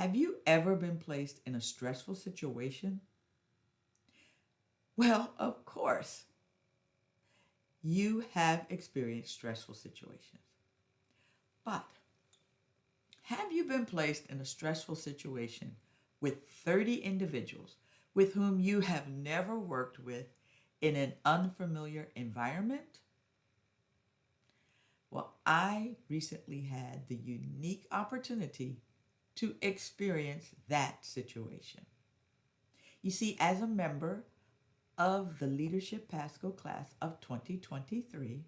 Have you ever been placed in a stressful situation? Well, of course, you have experienced stressful situations. But have you been placed in a stressful situation with 30 individuals with whom you have never worked with in an unfamiliar environment? Well, I recently had the unique opportunity to experience that situation. You see, as a member of the Leadership Pasco class of 2023,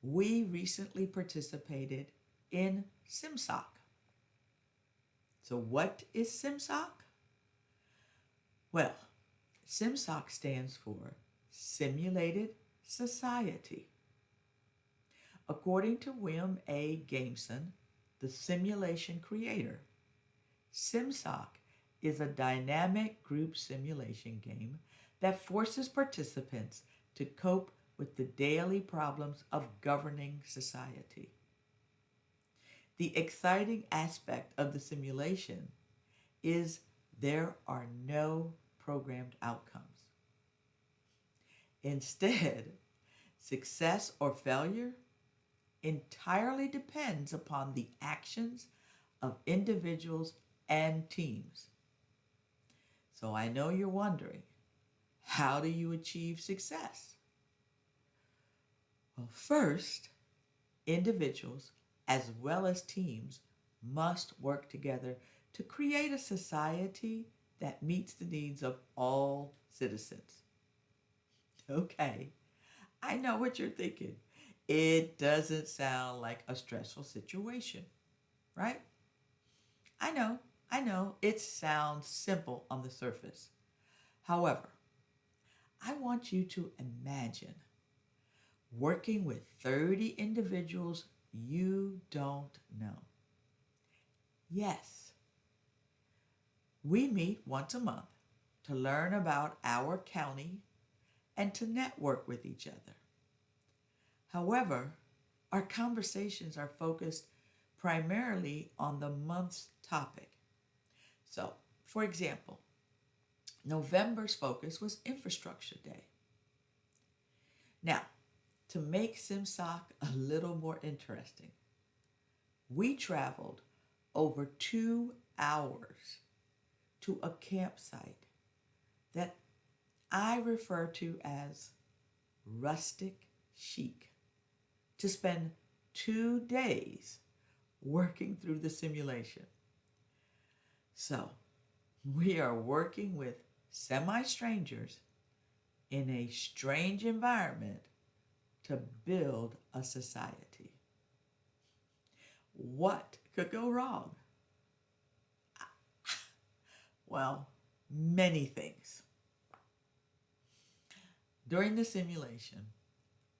we recently participated in SimSoc. So, what is SimSoc? Well, SimSoc stands for Simulated Society. According to William A. Gameson, the simulation creator, SimSoc is a dynamic group simulation game that forces participants to cope with the daily problems of governing society. The exciting aspect of the simulation is there are no programmed outcomes. Instead, success or failure entirely depends upon the actions of individuals and teams. So I know you're wondering, how do you achieve success? Well, first, individuals as well as teams must work together to create a society that meets the needs of all citizens. Okay, I know what you're thinking. It doesn't sound like a stressful situation, right? I know, I know, it sounds simple on the surface. However, I want you to imagine working with 30 individuals you don't know. Yes, we meet once a month to learn about our county and to network with each other. However, our conversations are focused primarily on the month's topic. So, for example, November's focus was Infrastructure Day. Now, to make SimSoc a little more interesting, we traveled over 2 hours to a campsite that I refer to as rustic chic to spend 2 days working through the simulation. So, we are working with semi strangers in a strange environment to build a society. What could go wrong? Well, many things. During the simulation,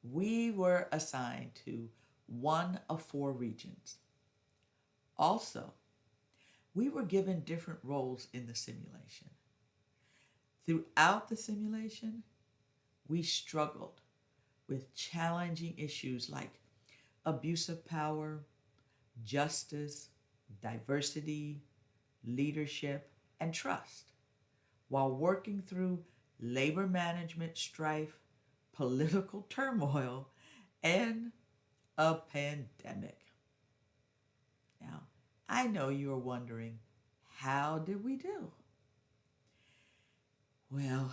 we were assigned to one of 4 regions. Also, we were given different roles in the simulation. Throughout the simulation, we struggled with challenging issues like abuse of power, justice, diversity, leadership, and trust, while working through labor management strife, political turmoil, and a pandemic. Now, I know you are wondering, how did we do? Well,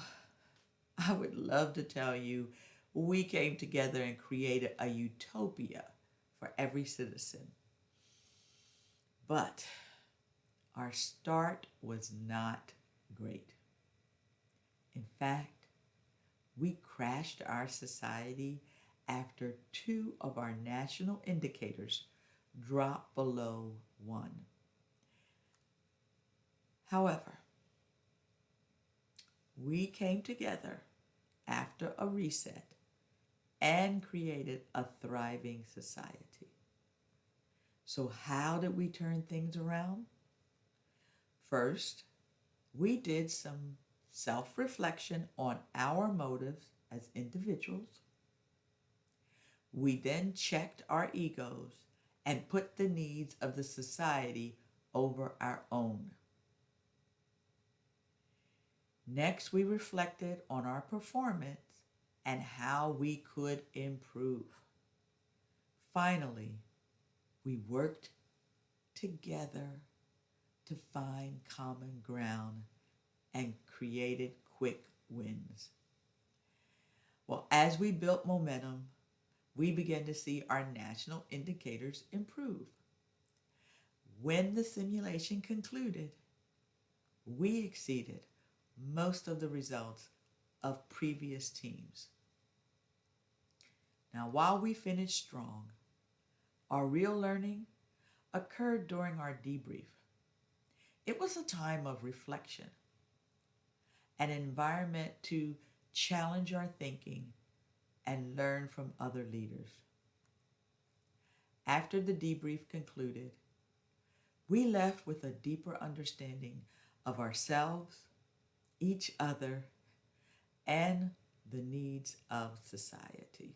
I would love to tell you we came together and created a utopia for every citizen. But our start was not great. In fact, we crashed our society after 2 of our national indicators dropped below 1. However, we came together after a reset and created a thriving society. So, how did we turn things around? First, we did some self reflection on our motives as individuals. We then checked our egos and put the needs of the society over our own. Next, we reflected on our performance and how we could improve. Finally, we worked together to find common ground and created quick wins. Well, as we built momentum, we began to see our national indicators improve. When the simulation concluded, we exceeded most of the results of previous teams. Now, while we finished strong, our real learning occurred during our debrief. It was a time of reflection, an environment to challenge our thinking and learn from other leaders. After the debrief concluded, we left with a deeper understanding of ourselves, each other, and the needs of society.